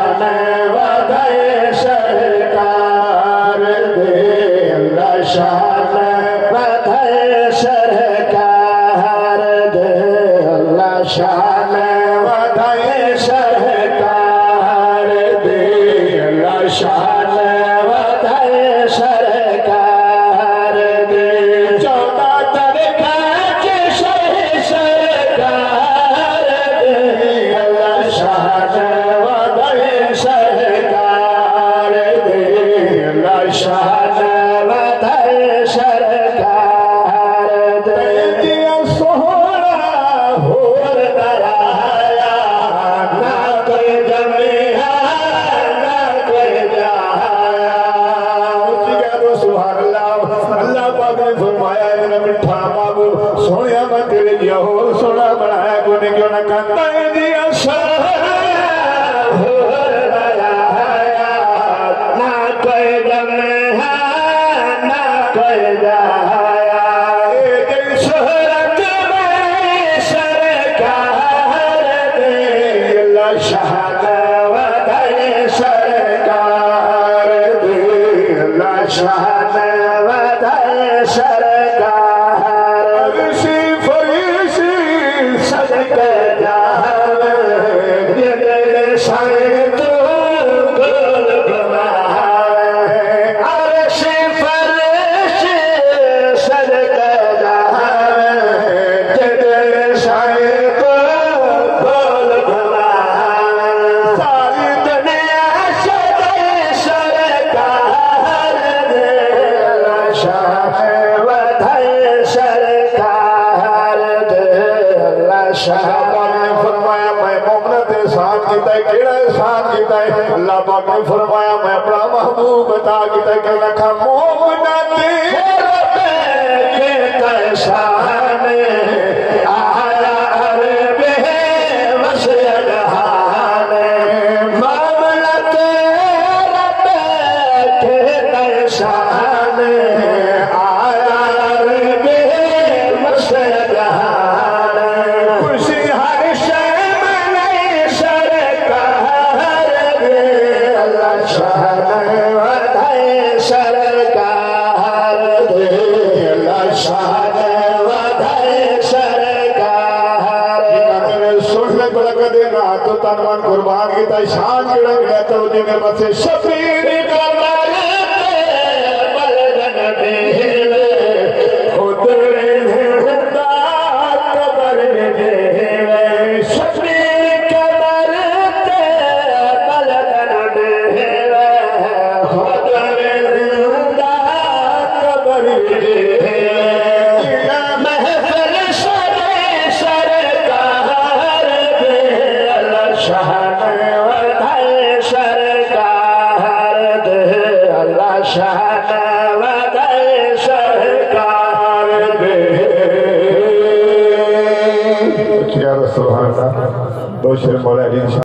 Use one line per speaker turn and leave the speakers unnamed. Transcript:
शान वधाए सरकार दे अल्लाह शान वधाए सरकार दे अल्लाह शान वधाए सरकार दे अल्लाह शान वधाए सरकार दे 14 तरीका के सरकार दे अल्लाह शान वधाए सरकार दे अल्लाह शान वधाए सरकार दे दिया सोहरा होर दराया ना कोई जमिया ना कोई जाया सुभान अल्लाह अल्लाह पाक ने फरमाया मेरा मिठा बाबू सोनिया मैं तेरे लिया हो सोना बनाया कोने क्यों ना कहता है दिया सोहरा होर दराया ना कोई जमिया ना कोई जाया शोहरत में सरकार दे अल्लाह शान वधाए सरकार दे अल्लाह शान वधाए सरकार फरिशी फरिशी सदके जावे दिल साए तू गोल घुमावे अरशी फरिशी सदके जावे दिल साए तू गोल घुमावे सारी दुनिया सदके सरकार दे अल्लाह शान वधाए सरकार दे अल्लाह शान ने फरमाया मैं मोमन ते साथ कीता केड़ा साथ कीता अल्लाह पाक ने फरमाया मैं अपना महबूब बता कीता कि रखा मोमन ते रब के तशान आया अरे बेवस अगहान मोमन ते रब के तशान आया अरे बेवस अगहान खुशी हर शय में सरकार दे अल्लाह शान वधाए सरकार दे अल्लाह शान वधाए सरकार दे सुन ले बड़ा कदे ना तो तन मन कुर्बान कीता शान जेड़ा मिला तो जिने बसे शफीर कमर बलदन दे खुद रे जिंदा कबर दे शफीर कमर ते बलदन दे खुद रे जिंदा कबर दे महफिल सरे सरकार दे अल्लाह शान वधाए सरकार दे अल्लाह शान वधाए सरकार दे क्या सुभान अल्लाह दो शेर मौला